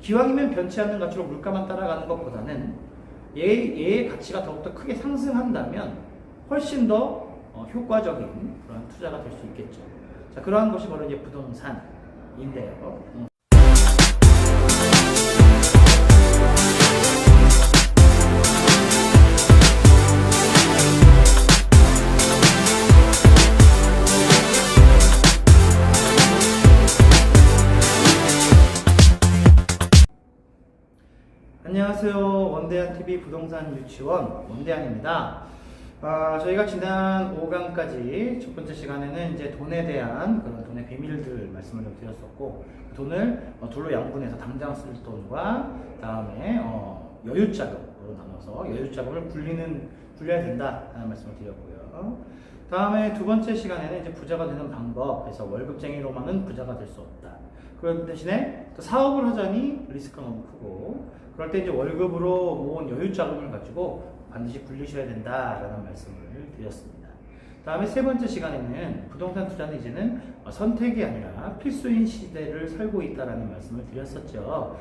기왕이면 변치 않는 가치로 물가만 따라가는 것보다는 얘의 가치가 더욱더 크게 상승한다면 훨씬 더 효과적인 그런 투자가 될 수 있겠죠. 자, 그러한 것이 바로 이제 부동산인데요. 안녕하세요. 원대한TV 부동산 유치원 원대한입니다. 저희가 지난 5강까지 첫 번째 시간에는 이제 돈에 대한 그런 돈의 비밀들 말씀을 좀 드렸었고, 돈을 둘로 양분해서 당장 쓸 돈과 다음에 여유자금으로 나눠서 여유자금을 굴려야 된다라는 말씀을 드렸고요. 다음에 두 번째 시간에는 이제 부자가 되는 방법, 그래서 월급쟁이로만은 부자가 될 수 없다. 그런 대신에 또 사업을 하자니 리스크가 너무 크고, 그럴 때 이제 월급으로 모은 여유자금을 가지고 반드시 굴리셔야 된다라는 말씀을 드렸습니다. 다음에 세 번째 시간에는 부동산 투자는 이제는 선택이 아니라 필수인 시대를 살고 있다라는 말씀을 드렸었죠.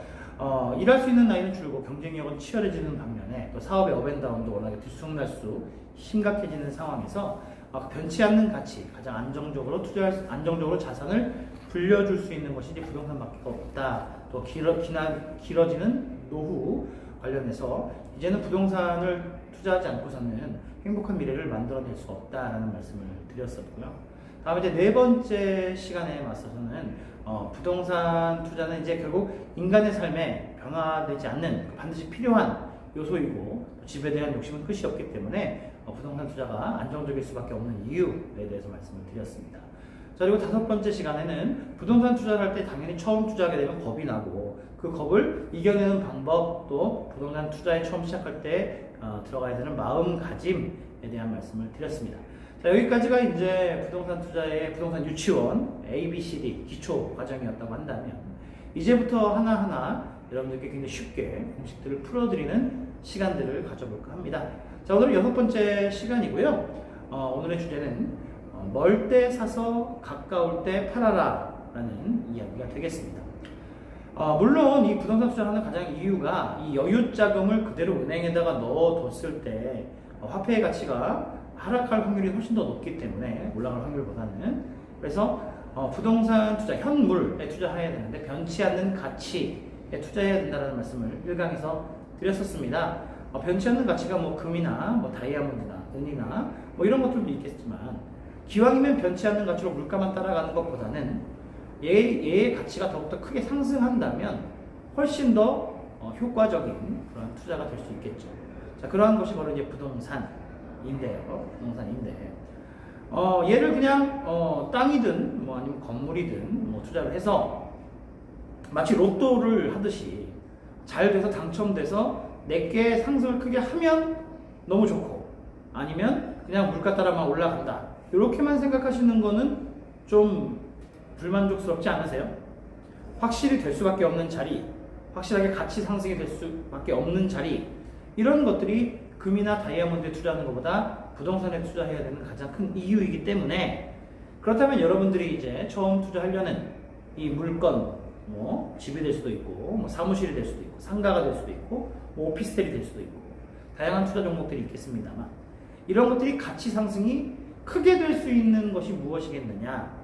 일할 수 있는 나이는 줄고 경쟁력은 치열해지는 반면에 또 사업의 업앤다운도 워낙에 들쑥날쑥 심각해지는 상황에서 변치 않는 가치, 가장 안정적으로 자산을 불려줄 수 있는 것이 이제 부동산밖에 없다. 또 길어지는 노후 관련해서 이제는 부동산을 투자하지 않고서는 행복한 미래를 만들어낼 수 없다라는 말씀을 드렸었고요. 다음에 이제 네 번째 시간에 맞서서는 부동산 투자는 이제 결국 인간의 삶에 변화되지 않는 반드시 필요한 요소이고, 집에 대한 욕심은 끝이 없기 때문에 부동산 투자가 안정적일 수밖에 없는 이유에 대해서 말씀을 드렸습니다. 자, 그리고 다섯 번째 시간에는 부동산 투자를 할 때 당연히 처음 투자하게 되면 겁이 나고, 그 겁을 이겨내는 방법, 또 부동산 투자에 처음 시작할 때 들어가야 되는 마음가짐에 대한 말씀을 드렸습니다. 자, 여기까지가 이제 부동산 투자의 부동산 유치원 ABCD 기초 과정이었다고 한다면, 이제부터 하나하나 여러분들께 굉장히 쉽게 공식들을 풀어드리는 시간들을 가져볼까 합니다. 자, 오늘은 여섯 번째 시간이고요. 오늘의 주제는 멀 때 사서 가까울 때 팔아라 라는 이야기가 되겠습니다. 물론 이 부동산 투자를 하는 가장 이유가 이 여유자금을 그대로 은행에다가 넣어뒀을 때 화폐의 가치가 하락할 확률이 훨씬 더 높기 때문에, 올라갈 확률보다는. 그래서 부동산 투자, 현물에 투자해야 되는데 변치 않는 가치에 투자해야 된다는 말씀을 1강에서 드렸었습니다. 변치 않는 가치가 뭐 금이나 뭐 다이아몬드나 은이나 뭐 이런 것들도 있겠지만, 기왕이면 변치 않는 가치로 물가만 따라가는 것보다는 얘의 가치가 더욱더 크게 상승한다면 훨씬 더 효과적인 그런 투자가 될 수 있겠죠. 자, 그러한 것이 바로 이제 부동산인데요. 얘를 그냥 땅이든 뭐 아니면 건물이든 뭐 투자를 해서 마치 로또를 하듯이 잘 돼서 당첨돼서 내게 상승을 크게 하면 너무 좋고, 아니면 그냥 물가 따라만 올라간다, 이렇게만 생각하시는 거는 좀 불만족스럽지 않으세요? 확실히 될 수밖에 없는 자리, 확실하게 가치 상승이 될 수밖에 없는 자리, 이런 것들이 금이나 다이아몬드에 투자하는 것보다 부동산에 투자해야 되는 가장 큰 이유이기 때문에, 그렇다면 여러분들이 이제 처음 투자하려는 이 물건, 뭐 집이 될 수도 있고, 뭐 사무실이 될 수도 있고, 상가가 될 수도 있고, 뭐 오피스텔이 될 수도 있고, 다양한 투자 종목들이 있겠습니다만, 이런 것들이 가치 상승이 크게 될 수 있는 것이 무엇이겠느냐,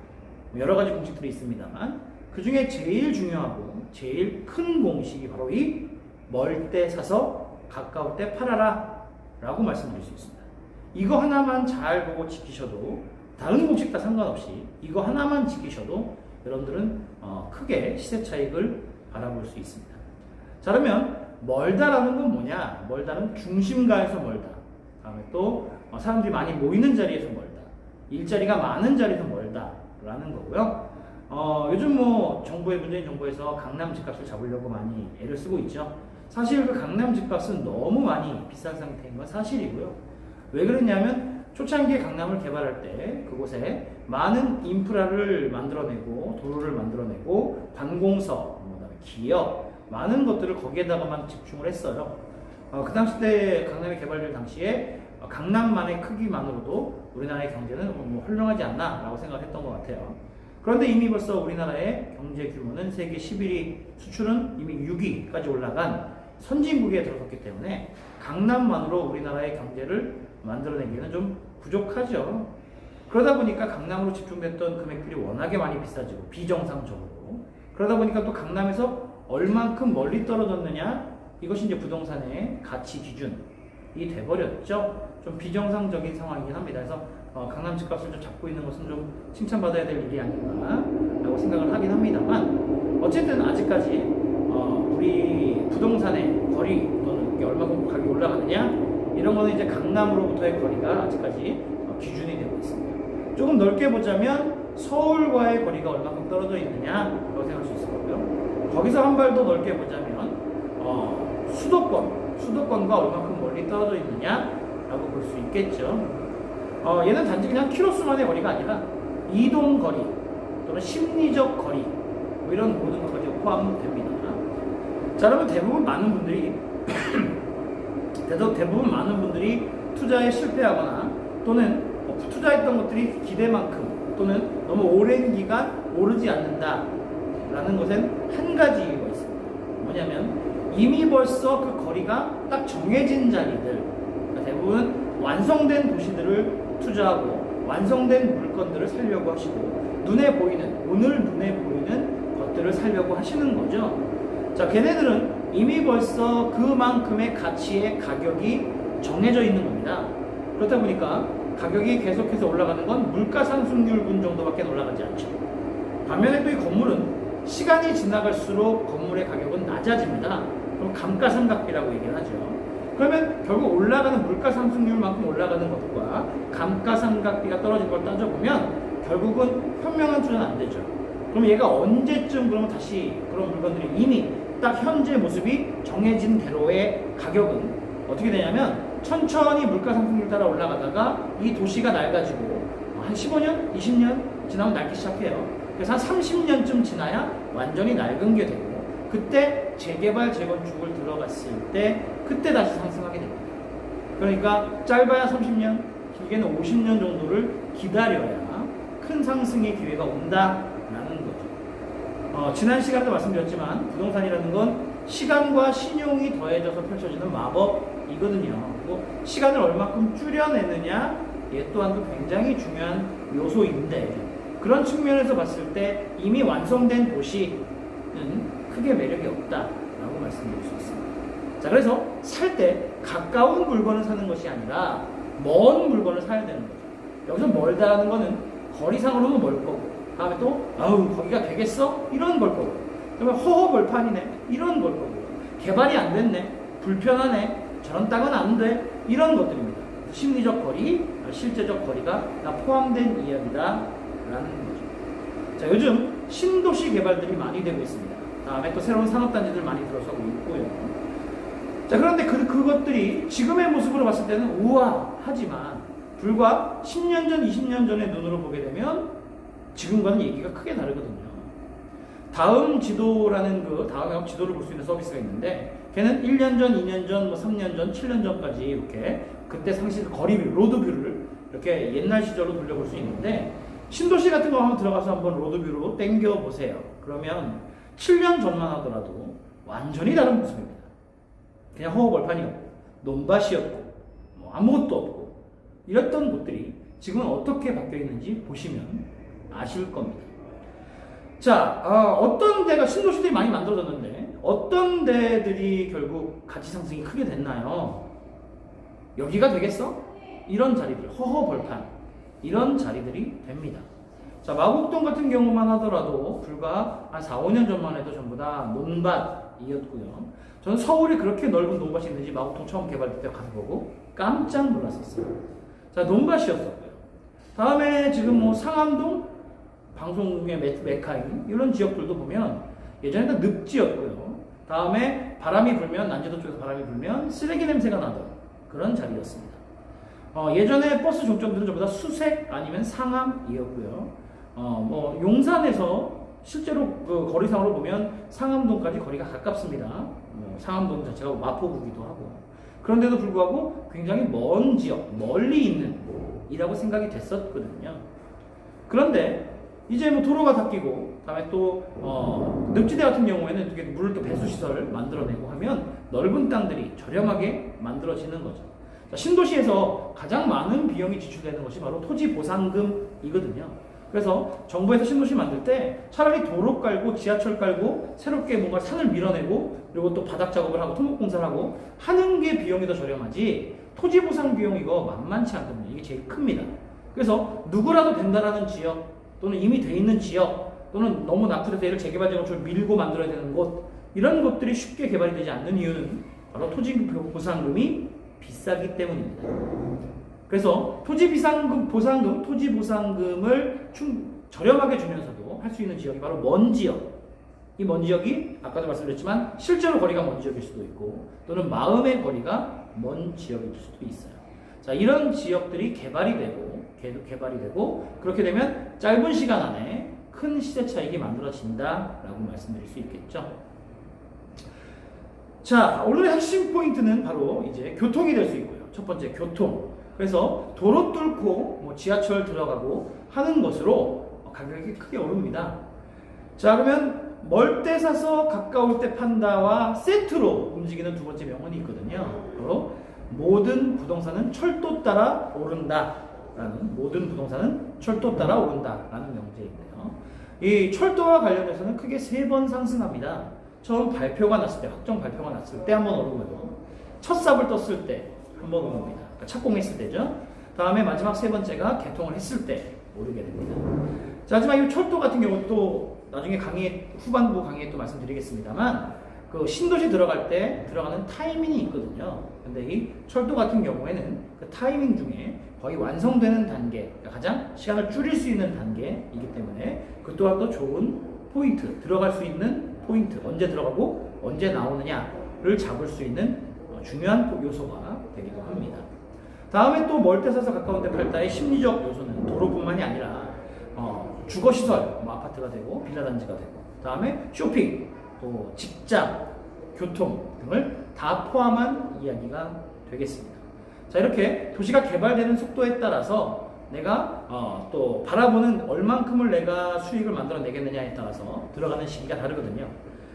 여러 가지 공식들이 있습니다만, 그 중에 제일 중요하고 제일 큰 공식이 바로 이 멀 때 사서 가까울 때 팔아라 라고 말씀드릴 수 있습니다. 이거 하나만 잘 보고 지키셔도, 다른 공식 다 상관없이 이거 하나만 지키셔도 여러분들은 크게 시세 차익을 바라볼 수 있습니다. 자, 그러면 멀다라는 건 뭐냐? 멀다는 중심가에서 멀다, 다음에 또 사람들이 많이 모이는 자리에서 멀다, 일자리가 많은 자리에서 멀다 라는 거고요. 요즘 뭐 문재인 정부에서 강남 집값을 잡으려고 많이 애를 쓰고 있죠. 사실 그 강남 집값은 너무 많이 비싼 상태인 건 사실이고요. 왜 그러냐면 초창기에 강남을 개발할 때 그곳에 많은 인프라를 만들어내고, 도로를 만들어내고, 관공서, 그다음에 기업, 많은 것들을 거기에다가만 집중을 했어요. 그 당시 때 강남이 개발될 당시에 강남만의 크기만으로도 우리나라의 경제는 뭐 훌륭하지 않나 라고 생각했던 것 같아요. 그런데 이미 벌써 우리나라의 경제 규모는 세계 11위, 수출은 이미 6위까지 올라간 선진국에 들어섰기 때문에 강남만으로 우리나라의 경제를 만들어내기에는 좀 부족하죠. 그러다 보니까 강남으로 집중됐던 금액들이 워낙에 많이 비싸지고 비정상적으로, 그러다 보니까 또 강남에서 얼만큼 멀리 떨어졌느냐, 이것이 이제 부동산의 가치 기준이 돼버렸죠. 좀 비정상적인 상황이긴 합니다. 그래서 강남 집값을 좀 잡고 있는 것은 좀 칭찬받아야 될 일이 아닌가 라고 생각을 하긴 합니다만, 어쨌든 아직까지 우리 부동산의 거리 또는 이게 얼마큼 가격이 올라가느냐, 이런 거는 이제 강남으로부터의 거리가 아직까지 기준이 되고 있습니다. 조금 넓게 보자면 서울과의 거리가 얼마큼 떨어져 있느냐라고 생각할 수 있을 거고요. 거기서 한 발 더 넓게 보자면 수도권과 얼마큼 멀리 떨어져 있느냐라고 볼 수 있겠죠. 얘는 단지 그냥 키로수만의 거리가 아니라 이동 거리 또는 심리적 거리, 뭐 이런 모든 것까지 포함됩니다. 자, 여러분, 대부분 많은 분들이 투자에 실패하거나 또는 투자했던 것들이 기대만큼 또는 너무 오랜 기간 오르지 않는다라는 것엔 한 가지 이유가 있습니다. 뭐냐면 이미 벌써 그 거리가 딱 정해진 자리들, 그러니까 대부분 완성된 도시들을 투자하고 완성된 물건들을 사려고 하시고 오늘 눈에 보이는 것들을 사려고 하시는 거죠. 자, 걔네들은 이미 벌써 그만큼의 가치의 가격이 정해져 있는 겁니다. 그렇다 보니까 가격이 계속해서 올라가는 건 물가 상승률분 정도밖에 올라가지 않죠. 반면에 또 이 건물은 시간이 지나갈수록 건물의 가격은 낮아집니다. 그럼 감가상각비라고 얘기를 하죠. 그러면 결국 올라가는 물가 상승률만큼 올라가는 것과 감가상각비가 떨어진 걸 따져보면 결국은 현명한 투자는 안 되죠. 그럼 얘가 언제쯤 그러면 다시 그런 물건들이 이미 딱 현재 모습이 정해진 대로의 가격은 어떻게 되냐면 천천히 물가 상승률 따라 올라가다가 이 도시가 낡아지고 한 15년, 20년 지나면 낡기 시작해요. 그래서 한 30년쯤 지나야 완전히 낡은 게 되고, 그때 재개발, 재건축을 들어갔을 때 그때 다시 상승하게 됩니다. 그러니까 짧아야 30년, 길게는 50년 정도를 기다려야 큰 상승의 기회가 온다라는 거죠. 지난 시간에도 말씀드렸지만 부동산이라는 건 시간과 신용이 더해져서 펼쳐지는 마법이거든요. 그리고 시간을 얼마큼 줄여내느냐, 얘 또한도 굉장히 중요한 요소인데, 그런 측면에서 봤을 때 이미 완성된 도시는 크게 매력이 없다라고 말씀드릴 수 있습니다. 자, 그래서 살 때 가까운 물건을 사는 것이 아니라 먼 물건을 사야 되는 거죠. 여기서 멀다라는 거는 거리상으로도 멀 거고, 다음에 또 거기가 되겠어? 이런 걸 거고, 그러면 허허벌판이네? 이런 걸 거고, 개발이 안 됐네? 불편하네? 저런 땅은 안 돼? 이런 것들입니다. 심리적 거리, 실제적 거리가 다 포함된 이야기다라는 거죠. 자, 요즘 신도시 개발들이 많이 되고 있습니다. 다음에 또 새로운 산업단지들 많이 들어서고 있고요. 자, 그런데 그것들이 지금의 모습으로 봤을 때는 우아하지만 불과 10년 전, 20년 전의 눈으로 보게 되면 지금과는 얘기가 크게 다르거든요. 다음 지도라는 다음에 지도를 볼 수 있는 서비스가 있는데, 걔는 1년 전, 2년 전, 3년 전, 7년 전까지 이렇게 그때 상시 거리뷰, 로드뷰를 이렇게 옛날 시절로 돌려볼 수 있는데, 신도시 같은 거 한번 들어가서 한번 로드뷰로 땡겨 보세요. 그러면 7년 전만 하더라도 완전히 다른 모습입니다. 그냥 허허벌판이었고 논밭이었고 아무것도 없고 이랬던 곳들이 지금은 어떻게 바뀌어 있는지 보시면 아실 겁니다. 자, 어떤 데가 신도시들이 많이 만들어졌는데 어떤 데들이 결국 가치 상승이 크게 됐나요? 여기가 되겠어? 이런 자리들, 허허벌판 이런 자리들이 됩니다. 자, 마곡동 같은 경우만 하더라도 불과 한 4, 5년 전만 해도 전부 다 논밭이었고요. 저는 서울에 그렇게 넓은 논밭이 있는지 마곡동 처음 개발될 때 가서 보고 깜짝 놀랐었어요. 자, 논밭이었었고요. 다음에 지금 상암동, 방송국의 메카인 이런 지역들도 보면 예전에는 늪지였고요. 다음에 바람이 불면, 난제도 쪽에서 바람이 불면 쓰레기 냄새가 나던 그런 자리였습니다. 예전에 버스 종점들은 전부 다 수색 아니면 상암이었고요. 용산에서 실제로 그 거리상으로 보면 상암동까지 거리가 가깝습니다. 상암동 자체가 마포구기도 하고. 그런데도 불구하고 굉장히 먼 지역, 멀리 있는 이라고 생각이 됐었거든요. 그런데 이제 뭐 도로가 닦이고, 다음에 또 늪지대 같은 경우에는 되게 물을 또 배수 시설을 만들어내고 하면 넓은 땅들이 저렴하게 만들어지는 거죠. 자, 신도시에서 가장 많은 비용이 지출되는 것이 바로 토지 보상금이거든요. 그래서 정부에서 신도시 만들 때 차라리 도로 깔고 지하철 깔고 새롭게 뭔가 산을 밀어내고 그리고 또 바닥 작업을 하고 토목공사를 하고 하는 게 비용이 더 저렴하지, 토지 보상 비용 이거 만만치 않거든요. 이게 제일 큽니다. 그래서 누구라도 된다라는 지역 또는 이미 돼 있는 지역 또는 너무 낙후돼서 얘를 재개발 지역으로 밀고 만들어야 되는 곳, 이런 것들이 쉽게 개발이 되지 않는 이유는 바로 토지 보상금이 비싸기 때문입니다. 그래서 토지 보상금을 저렴하게 주면서도 할 수 있는 지역이 바로 먼 지역. 이 먼 지역이 아까도 말씀드렸지만 실제로 거리가 먼 지역일 수도 있고 또는 마음의 거리가 먼 지역일 수도 있어요. 자, 이런 지역들이 개발이 되고 그렇게 되면 짧은 시간 안에 큰 시세 차익이 만들어진다라고 말씀드릴 수 있겠죠. 자, 오늘의 핵심 포인트는 바로 이제 교통이 될 수 있고요. 첫 번째, 교통. 그래서 도로 뚫고 뭐 지하철 들어가고 하는 것으로 가격이 크게 오릅니다. 자, 그러면 멀 때 사서 가까울 때 판다와 세트로 움직이는 두 번째 명언이 있거든요. 바로 모든 부동산은 철도 따라 오른다라는, 모든 부동산은 철도 따라 오른다라는 명제인데요. 이 철도와 관련해서는 크게 3번 상승합니다. 처음 발표가 났을 때, 확정 발표가 났을 때 한번 오르고요. 첫 삽을 떴을 때 한번 오릅니다. 그러니까 착공했을 때죠. 다음에 마지막 3번째가 개통을 했을 때 오르게 됩니다. 자, 하지만 이 철도 같은 경우도 나중에 후반부 강의에 또 말씀드리겠습니다만, 그 신도시 들어갈 때 들어가는 타이밍이 있거든요. 근데 이 철도 같은 경우에는 그 타이밍 중에 거의 완성되는 단계, 그러니까 가장 시간을 줄일 수 있는 단계이기 때문에 그 또한 또 좋은 포인트, 들어갈 수 있는 포인트, 언제 들어가고 언제 나오느냐를 잡을 수 있는 중요한 요소가 되기도 합니다. 다음에 또 멀 때 사서 가까운 데 팔다의 심리적 요소는 도로뿐만이 아니라 주거시설, 뭐 아파트가 되고 빌라 단지가 되고, 다음에 쇼핑, 또 직장, 교통 등을 다 포함한 이야기가 되겠습니다. 자, 이렇게 도시가 개발되는 속도에 따라서 내가 또 바라보는 얼만큼을 내가 수익을 만들어내겠느냐에 따라서 들어가는 시기가 다르거든요.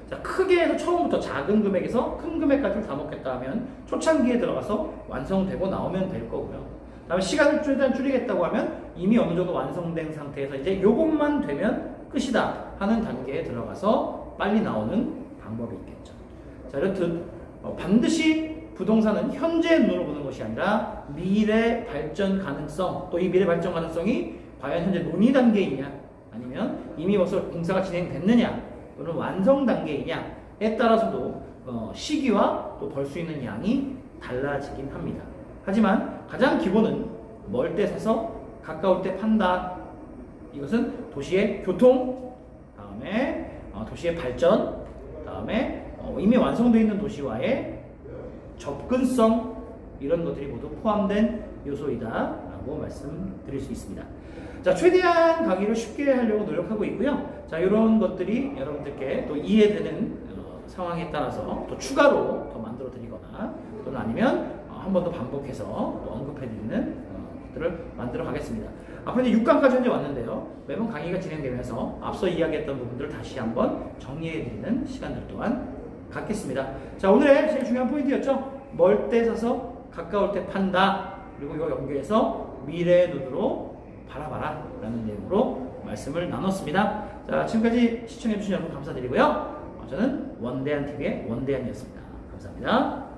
자, 크게 해서 처음부터 작은 금액에서 큰 금액까지 다 먹겠다 하면 초창기에 들어가서 완성되고 나오면 될 거고요. 다음에 시간을 최대한 줄이겠다고 하면 이미 어느 정도 완성된 상태에서 이제 요것만 되면 끝이다 하는 단계에 들어가서 빨리 나오는 방법이 있겠죠. 자, 이렇듯 반드시 부동산은 현재 눈으로 보는 것이 아니라 미래 발전 가능성, 또 이 미래 발전 가능성이 과연 현재 논의 단계이냐 아니면 이미 벌써 공사가 진행됐느냐 또는 완성 단계이냐에 따라서도 시기와 또 벌 수 있는 양이 달라지긴 합니다. 하지만 가장 기본은 멀 때 사서 가까울 때 판다. 이것은 도시의 교통, 다음에 도시의 발전, 다음에 이미 완성되어 있는 도시와의 접근성, 이런 것들이 모두 포함된 요소이다 라고 말씀드릴 수 있습니다. 자, 최대한 강의를 쉽게 하려고 노력하고 있고요. 자, 이런 것들이 여러분들께 또 이해되는 상황에 따라서 또 추가로 더 만들어 드리거나 또는 아니면 한 번 더 반복해서 또 언급해 드리는 것들을 만들어 가겠습니다. 앞으로 이제 6강까지 현재 왔는데요. 매번 강의가 진행되면서 앞서 이야기했던 부분들을 다시 한번 정리해 드리는 시간들 또한 갖겠습니다. 자, 오늘의 제일 중요한 포인트였죠. 멀 때 사서 가까울 때 판다. 그리고 이거 연결해서 미래의 눈으로 바라봐라 라는 내용으로 말씀을 나눴습니다. 자, 지금까지 시청해주신 여러분 감사드리고요. 저는 원대한TV의 원대한이었습니다. 감사합니다.